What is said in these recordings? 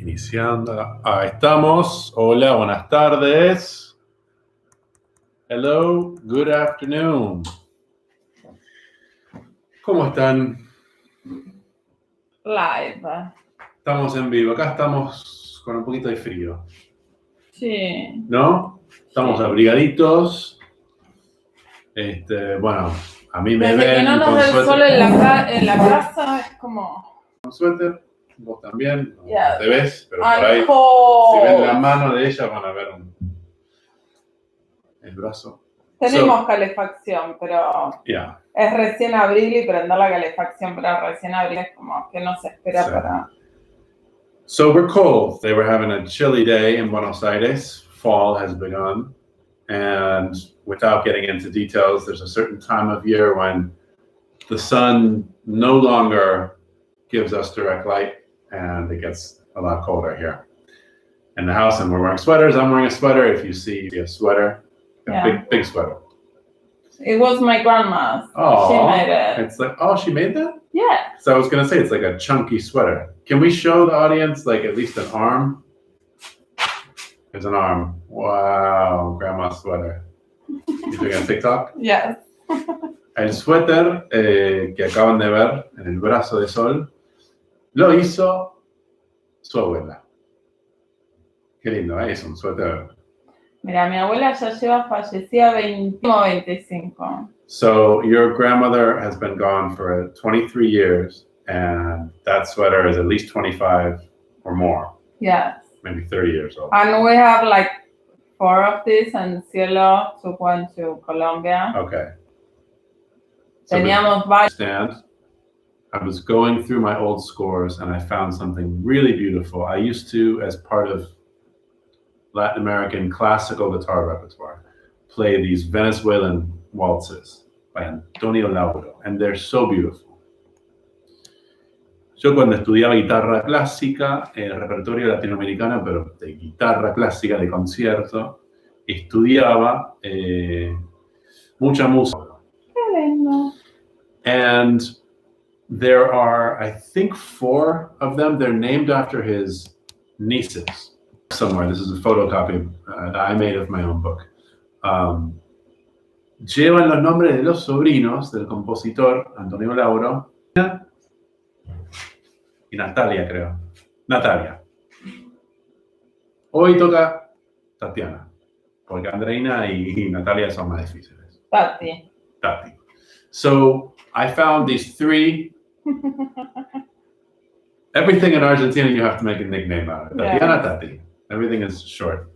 Iniciando. Ahí estamos. Hola, buenas tardes. Hello, good afternoon. ¿Cómo están? Live. Estamos en vivo. Acá estamos con un poquito de frío. Sí. ¿No? Estamos Sí. abrigaditos. Bueno, a mí me Desde ven que no nos con da el suéter. sol en la casa es como... Con suéter. Vos también. No, Yeah. no te ves, pero I'm por ahí. cold. Si ven la mano de ella van a ver el brazo. Tenemos calefacción, pero Yeah. es recién abril y prender la calefacción para recién abril es como que no se espera para... So we're cold. They were having a chilly day in Buenos Aires. Fall has begun. And without getting into details, there's a certain time of year when the sun no longer gives us direct light and it gets a lot colder here in the house. And we're wearing sweaters. I'm wearing a sweater. If you see a sweater, a big sweater. It was my grandma's. Oh, she made it. It's like, oh, she made that? Yeah. So I was going to say, it's like a chunky sweater. Can we show the audience like at least an arm? There's an arm. Wow, grandma's sweater. You doing a TikTok? Yes. El suéter que acaban de ver en el brazo de sol lo hizo su abuela. Qué lindo, ¿eh? Es un suéter. Mira, mi abuela ya lleva fallecida 25. So your grandmother has been gone for 23 years, and that sweater is at least 25 or more. Yes. Maybe 30 years old. And we have like 4 of these, and Cielo took one to Colombia. Okay. Teníamos varios. I was going through my old scores and I found something really beautiful. I used to, as part of Latin American classical guitar repertoire, play these Venezuelan waltzes by Antonio Lauro, and they're so beautiful. Yo cuando estudiaba guitarra clásica, repertorio latinoamericano, pero de guitarra clásica, de concierto, estudiaba mucha música. Qué lindo. And there are, I think, 4 of them. They're named after his nieces somewhere. This is a photocopy that I made of my own book. Llevan los nombres de los sobrinos del compositor Antonio Lauro y Natalia, creo. Natalia. Hoy toca Tatiana, porque Andreina y Natalia son más difíciles. Tati. So I found these 3. Everything in Argentina you have to make a nickname out of it. Tatiana, Tati. Everything is short.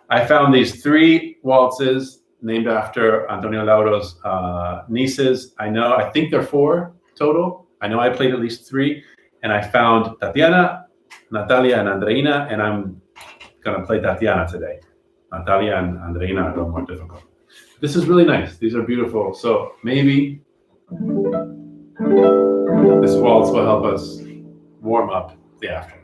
I found these 3 waltzes named after Antonio Lauro's nieces. I think they're 4 total. I know I played at least 3. And I found Tatiana, Natalia, and Andreina, and I'm going to play Tatiana today. Natalia and Andreina are a little more difficult. This is really nice. These are beautiful. So maybe this waltz will help us warm up the afternoon.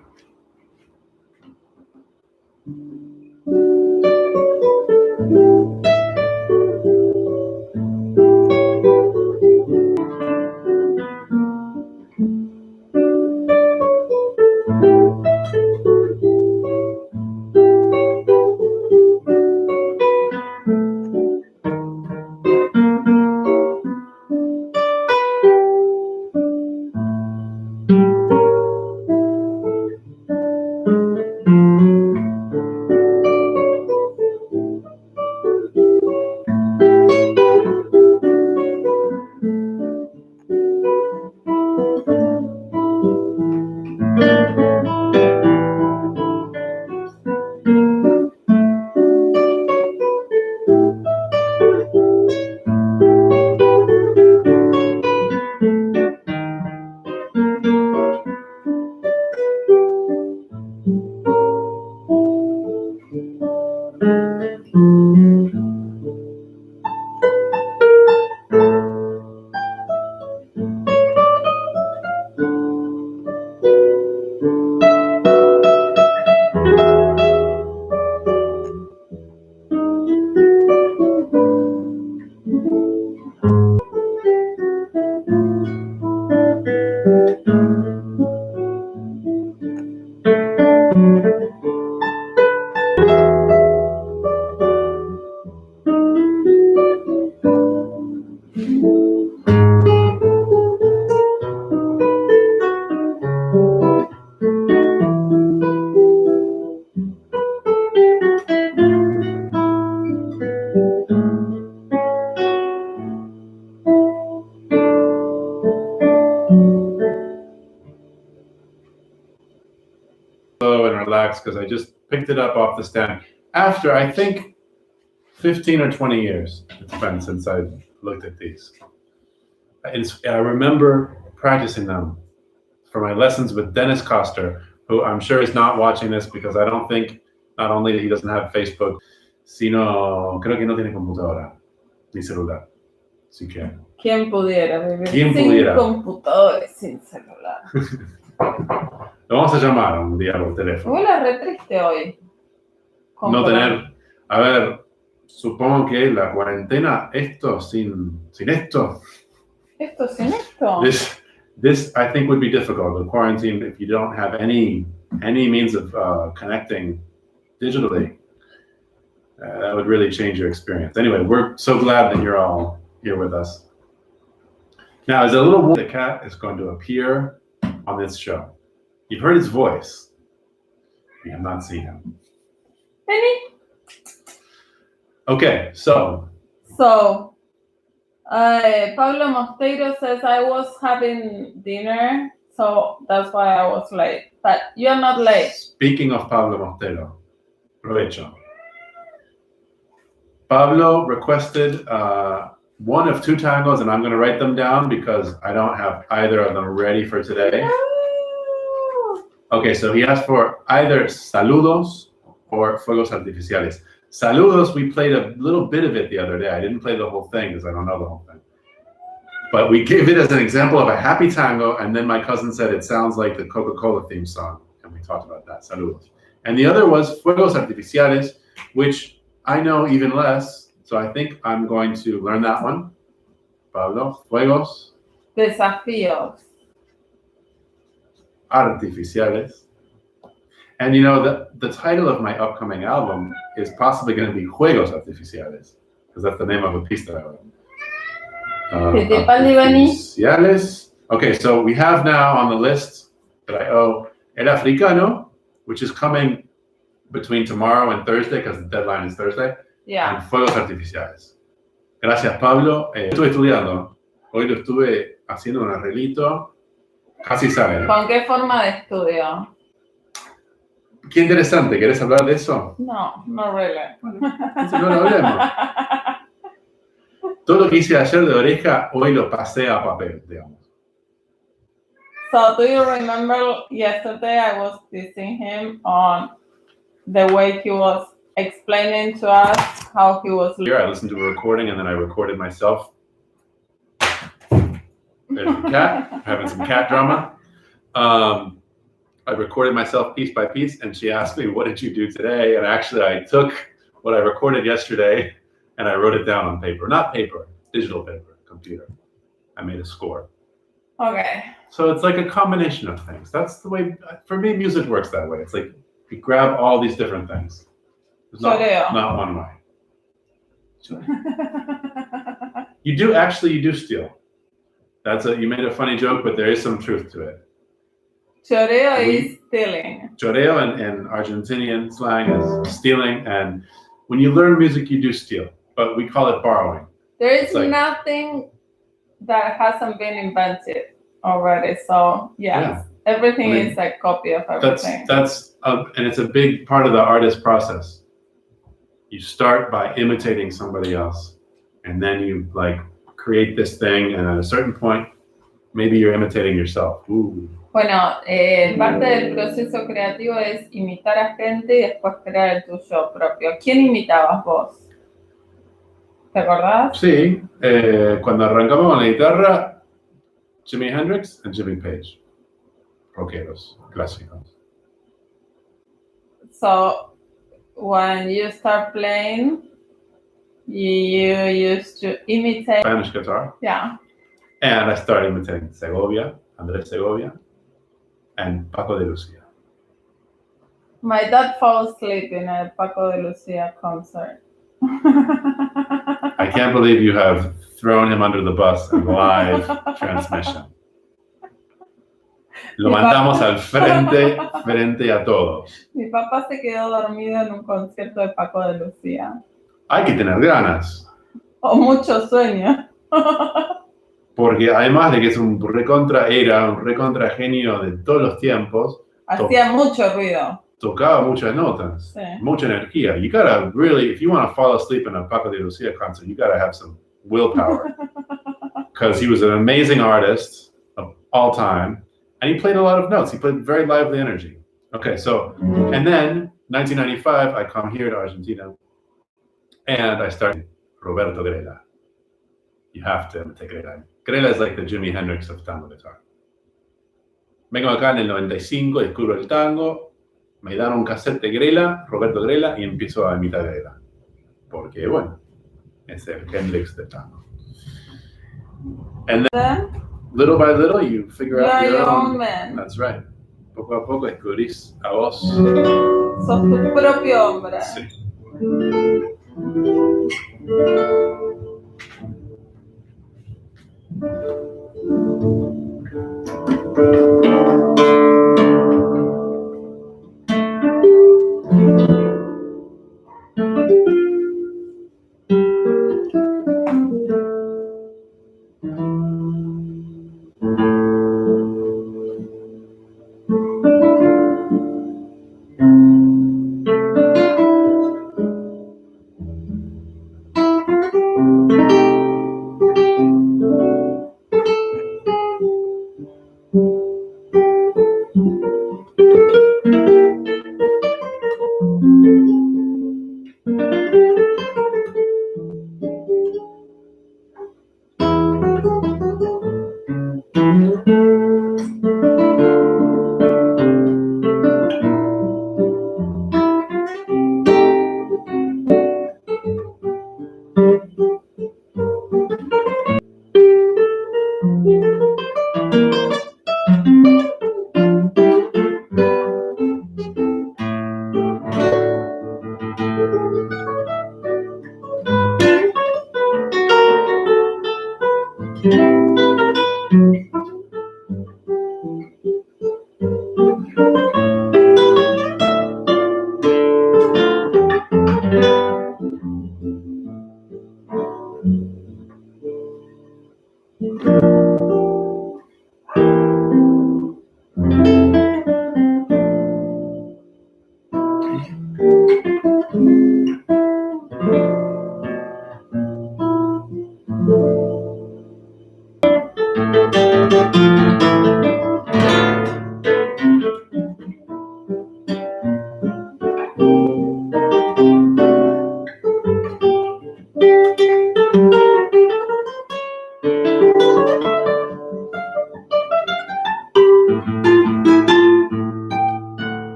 And relax because I just picked it up off the stand after I think 15 or 20 years it's been since I looked at these. I remember practicing them for my lessons with Dennis Koster, who I'm sure is not watching this because I don't think not only that he doesn't have Facebook, sino creo que no tiene computadora ni celular. Así que ¿Quién pudiera vivir ¿Quién sin pudiera? computadores, sin celular? lo vamos a llamar un día por teléfono. Huele re triste hoy. No tener, a ver, supongo que la cuarentena, esto sin esto. ¿Esto sin esto? This I think would be difficult. The quarantine, if you don't have any means of connecting digitally, that would really change your experience. Anyway, we're so glad that you're all here with us. Now, as a little warning, the cat is going to appear on this show. You've heard his voice. You have not seen him. Penny? Okay, so Pablo Mosteiro says I was having dinner, so that's why I was late. But you're not late. Speaking of Pablo Mosteiro, provecho. Pablo requested one of two tangos, and I'm going to write them down because I don't have either of them ready for today. No. Okay, so he asked for either Saludos or Fuegos Artificiales. Saludos, we played a little bit of it the other day. I didn't play the whole thing because I don't know the whole thing. But we gave it as an example of a happy tango, and then my cousin said it sounds like the Coca-Cola theme song, and we talked about that, Saludos. And the other was Fuegos Artificiales, which I know even less, so I think I'm going to learn that one. Pablo, Fuegos Desafíos. Artificiales. And you know, the title of my upcoming album is possibly going to be Juegos Artificiales, because that's the name of a piece that I wrote. Artificiales. Okay, so we have now on the list that I owe El Africano, which is coming between tomorrow and Thursday, because the deadline is Thursday. Yeah. And Fuegos Artificiales. Gracias, Pablo. Estuve estudiando. Hoy lo estuve haciendo un arreglito. Casi sale. ¿Con qué forma de estudio? Qué interesante. ¿Querés hablar de eso? No, no really. Entonces no lo hablemos. Todo lo que hice ayer de oreja, hoy lo pasé a papel, digamos. So, do you remember yesterday I was teasing him on the way he was explaining to us how he was Here, I listened to a recording and then I recorded myself. There's the cat, having some cat drama. I recorded myself piece by piece, and she asked me, what did you do today? And actually, I took what I recorded yesterday and I wrote it down on paper. Not paper, digital paper, computer. I made a score. Okay. So it's like a combination of things. That's the way, for me, music works that way. It's like you grab all these different things. There's not one way. You do steal. You made a funny joke, but there is some truth to it. Choreo is stealing. Choreo in Argentinian slang is stealing, and when you learn music, you do steal, but we call it borrowing. There is nothing that hasn't been invented already, so yes, everything is a copy of everything. And it's a big part of the artist process. You start by imitating somebody else, and then you create this thing, and at a certain point, maybe you're imitating yourself. Ooh. Bueno, parte del proceso creativo es imitar a gente y después crear el tuyo propio. ¿Quién imitabas vos? ¿Te acordás? Sí, cuando arrancamos con la guitarra, Jimi Hendrix and Jimmy Page. Rockeros, clásicos. So, when you start playing, you used to imitate Spanish guitar. Yeah. And I started imitating Andrés Segovia, and Paco de Lucia. My dad fell asleep in a Paco de Lucia concert. I can't believe you have thrown him under the bus in live transmission. Lo mandamos al frente a todos. Mi papá se quedó dormido en un concierto de Paco de Lucía. Hay que tener ganas. O mucho sueño. Porque además de que es era un recontra genio de todos los tiempos, Hacía mucho ruido. tocaba muchas notas, Sí. mucha energía. You gotta really, if you want to fall asleep in a Paco de Lucia concert, you gotta have some willpower. Because he was an amazing artist of all time, and he played a lot of notes. He played very lively energy. Okay, so, and then 1995, I come here to Argentina, and I started Roberto Grela. You have to imitate Grela. Grela is like the Jimi Hendrix of tango guitar. Vengo acá en el 95, descubro el tango, me dan un cassette de Grela, Roberto Grela, y empiezo a imitar Grela. Porque, bueno, es el Hendrix de tango. And then, little by little, you figure out your own man. That's right. Poco a poco descubrís a vos. Sos tu propio hombre. Sí.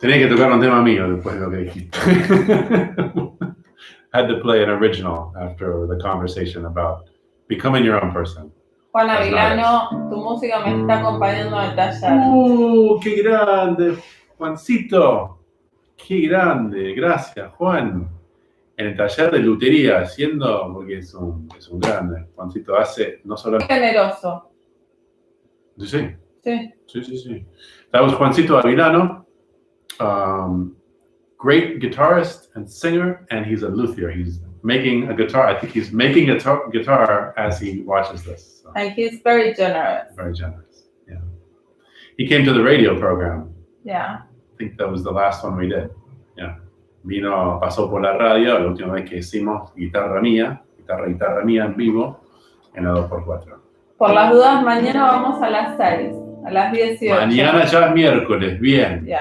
Tenía que tocar un tema mío después de lo que dijiste. Had to play an original after the conversation about becoming your own person. Juan Avilano, tu música me está acompañando al taller. ¡Qué grande, Juancito! ¡Qué grande! Gracias, Juan. En el taller de lutería, porque es un grande. Juancito hace no solo... Generoso. Sí. Sí. Sí. That was Juancito Avilano, great guitarist and singer, and he's a luthier. He's making a guitar. I think he's making a guitar as he watches this. So. And he's very generous. Very generous, yeah. He came to the radio program. Yeah. I think that was the last one we did. Yeah. Pasó por la radio la última vez que hicimos guitarra mía en vivo en la 2x4. Por las dudas, mañana vamos a las 6, a las 18. Mañana ya es miércoles, bien. Yes.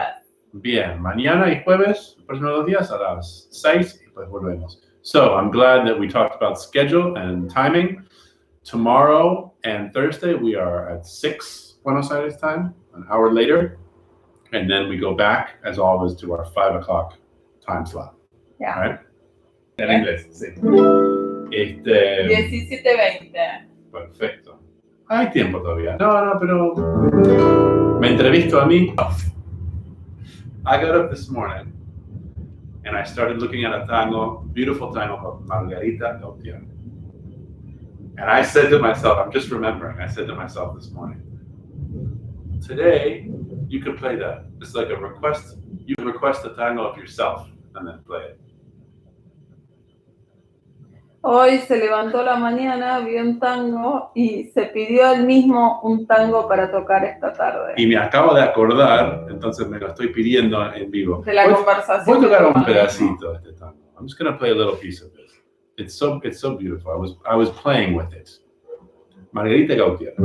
Bien, mañana y jueves, los próximos 2 días a las 6 y pues volvemos. So I'm glad that we talked about schedule and timing. Tomorrow and Thursday we are at 6 Buenos Aires time, an hour later. And then we go back, as always, to our 5 o'clock time slot. Yeah. Right? En inglés, sí. 17:20. Perfecto. Hay tiempo todavía. No, pero me entrevisto a mí. I got up this morning and I started looking at a tango, beautiful tango called Margarita del Tiempo. And I said to myself, I'm just remembering, I said to myself this morning, today you could play that. It's like a request. You request a tango of yourself and then play it. Hoy se levantó la mañana, vio un tango y se pidió él mismo un tango para tocar esta tarde. Y me acabo de acordar, entonces me lo estoy pidiendo en vivo. De la conversación. Voy a tocar un pedacito de este tango. I'm just going to play a little piece of this. It's so beautiful. I was playing with it. Margarita Gautier.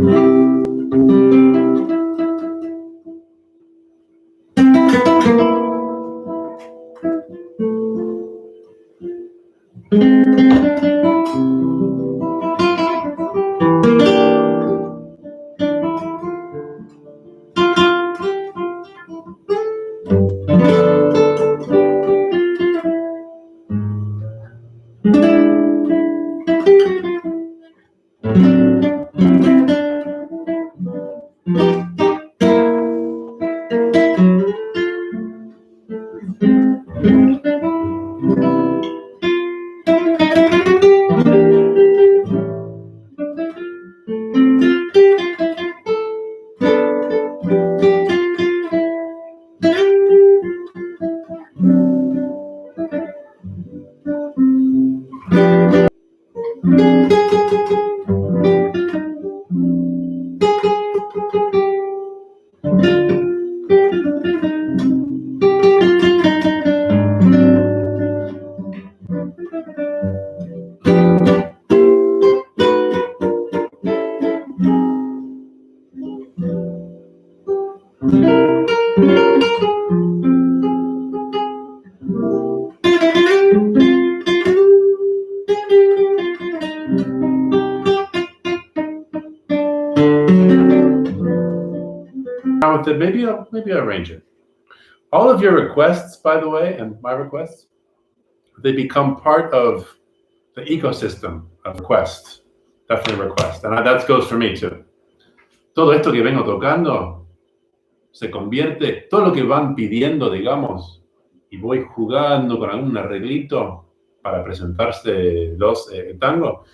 Maybe I'll arrange it. All of your requests, by the way, and my requests, they become part of the ecosystem of requests. Definitely request. And that goes for me too. Todo esto que vengo tocando se convierte, todo lo que van pidiendo, digamos, y voy jugando con algún arreglito para presentarse los tango,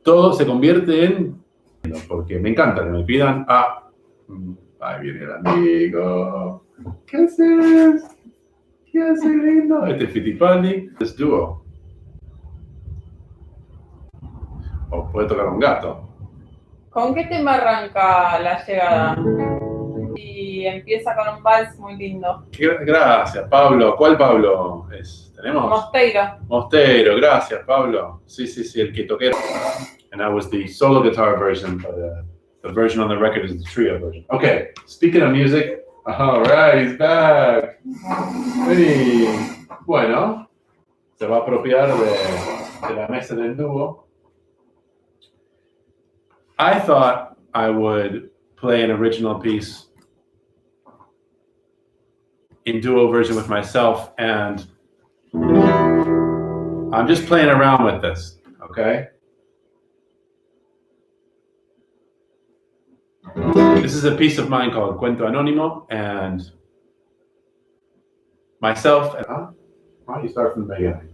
todo se convierte en, porque me encanta que me pidan, ahí viene el amigo, ¿qué haces? ¿Qué haces, lindo? Este es Fittipaldi, es dúo. O puede tocar un gato. ¿Con qué tema arranca la llegada? Y empieza con un vals muy lindo. Gracias, Pablo. ¿Cuál Pablo es? ¿Tenemos? Mosteiro, gracias, Pablo. Sí, el que toqué. And that was the solo guitar version, but the version on the record is the trio version. Okay, speaking of music, all right, he's back. Vení. Bueno, se va a apropiar de la mesa del dúo. I thought I would play an original piece in duo version with myself, and I'm just playing around with this, okay? This is a piece of mine called Cuento Anónimo, and myself, and why don't you start from the beginning?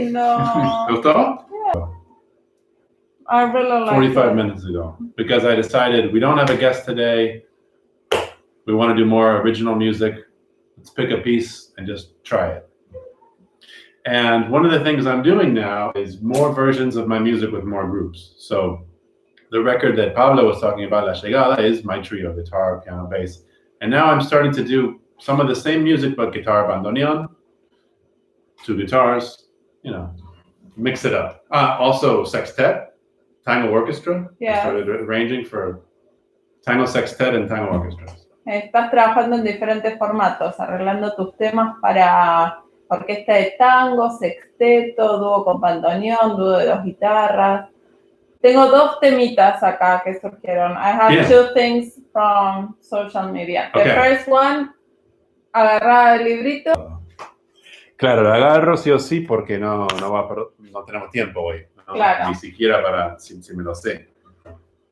lindo. ¿Te gustó? I really like 45 it. minutes ago, because I decided we don't have a guest today. We want to do more original music. Let's pick a piece and just try it. And one of the things I'm doing now is more versions of my music with more groups. So the record that Pablo was talking about, La Llegada, is my trio, guitar, piano, bass. And now I'm starting to do some of the same music, but guitar, bandoneon, 2 guitars, you know, mix it up. Also sextet, tango orchestra. Yeah. I started arranging for tango sextet and tango orchestras. Estás trabajando en diferentes formatos, arreglando tus temas para orquesta de tango, sexteto, dúo con bandoneón, dúo de 2 guitarras. Tengo 2 temitas acá que surgieron. I have Yeah. 2 things from social media. The Okay. first one, agarrar el librito. Claro, la agarro sí o sí porque no tenemos tiempo hoy. ¿No? Claro. Ni siquiera para, si me lo sé.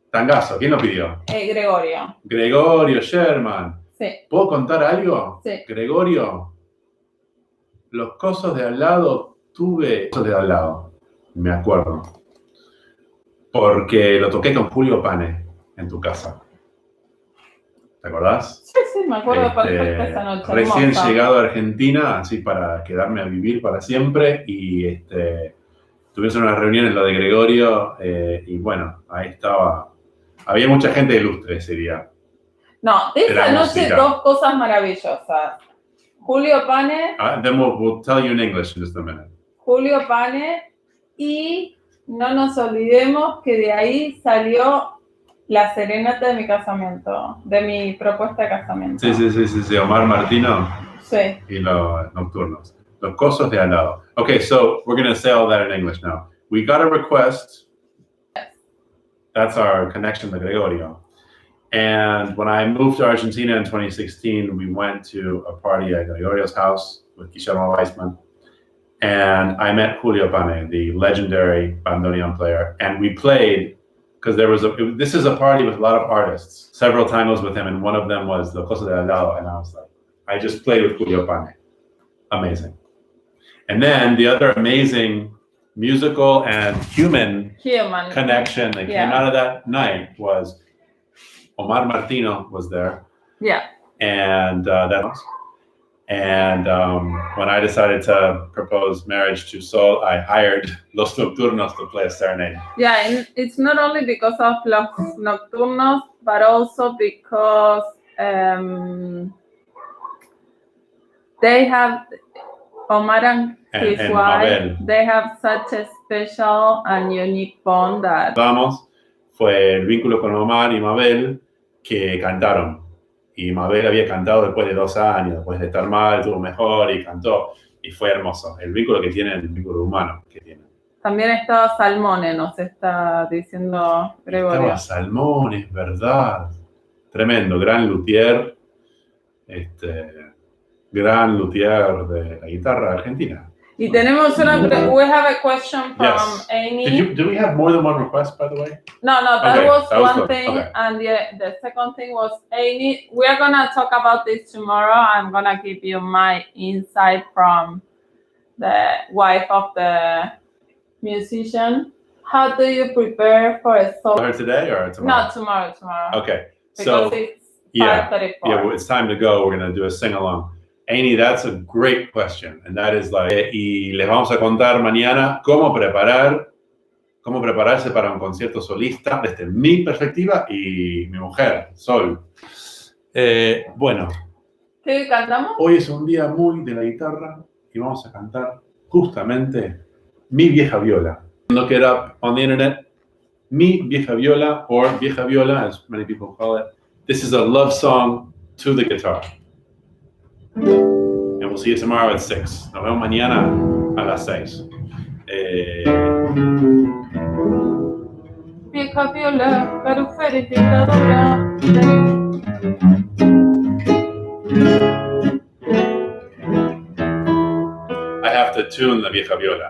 Tangazo, ¿quién lo pidió? Gregorio. Gregorio Sherman. Sí. ¿Puedo contar algo? Sí. Gregorio, los cosos de al lado, tuve cosos de al lado, me acuerdo. Porque lo toqué con Julio Pane en tu casa. ¿Te acordás? Sí, me acuerdo perfecto esa noche. Recién hermosa. llegado a Argentina, así para quedarme a vivir para siempre, y tuvimos una reunión en lo de Gregorio, y bueno, ahí estaba. Había mucha gente ilustre ese día. No, de de la esa noche música. 2 cosas maravillosas. Julio Pane, Then we'll tell you in English in just a minute. Julio Pane, y no nos olvidemos que de ahí salió la serenata de mi casamiento, de mi propuesta de casamiento. Sí, Omar Martino Sí. y los nocturnos. Los cosos de al lado. Okay, so we're going to say all that in English now. We got a request. That's our connection to Gregorio. And when I moved to Argentina in 2016, we went to a party at Gregorio's house with Guillermo Weissman. And I met Julio Pane, the legendary bandoneon player. And we played, because this is a party with a lot of artists, several tangos with him. And one of them was La Cosa de Al Lado. And I was like, I just played with Julio Pane. Amazing. And then the other amazing musical and human connection that came out of that night was Omar Martino was there. Yeah. And when I decided to propose marriage to Sol, I hired Los Nocturnos to play a serenade. Yeah, and it's not only because of Los Nocturnos, but also because they have, Omar and his wife, Mabel. they have such a special and unique bond that... Vamos, fue el vínculo con Omar y Mabel que cantaron. Y Mabel había cantado después de 2 años, después de estar mal, estuvo mejor y cantó. y fue hermoso. El vínculo que tienen, el vínculo humano que tienen. También estaba Salmone, nos está diciendo Gregorio. Estaba Salmón, es verdad. Tremendo, gran luthier. Gran luthier de la guitarra argentina. Y tenemos we have a question from Yes. Amy. Do we have more than one request, by the way? No, that Okay, was that was one good. thing. Okay. And the second thing was Amy. We're going to talk about this tomorrow. I'm going to give you my insight from the wife of the musician. How do you prepare for a solo? Her today or tomorrow? No, tomorrow. Okay. Because So, it's yeah, 5:34. well, it's time to go. We're going to do a sing-along. Amy, that's a great question. And that is like, y les vamos a contar mañana cómo prepararse para un concierto solista desde mi perspectiva y mi mujer, Sol. Bueno, ¿Qué cantamos? hoy es un día muy de la guitarra y vamos a cantar justamente Mi Vieja Viola. Look it up on the internet. Mi Vieja Viola, or Vieja Viola, as many people call it. This is a love song to the guitar. And we'll see you tomorrow at 6. Nos vemos mañana a las 6. Vieja viola, verificadora. I have to tune the Vieja Viola.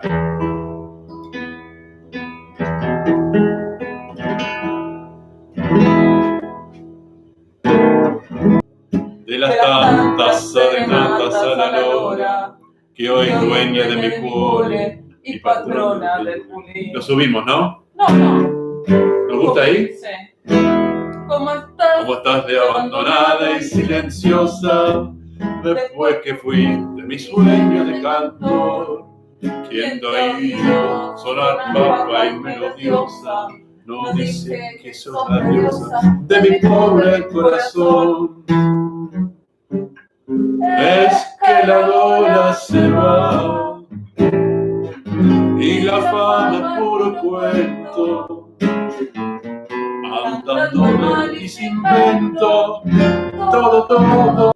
De las tantas serenatas a la lora, que hoy es dueña de mi cuore y patrona del pulir. Lo subimos, ¿no? No. ¿Nos gusta ahí? Sí. ¿Cómo estás? ¿Cómo estás de abandonada y silenciosa? Después que fui de mi sueño de cantor, quien te ha oído sonar papa y melodiosa, no dice que sos la diosa de mi pobre corazón. Es que la dona se va y la fama es puro cuento, andando mal y sin vento, todo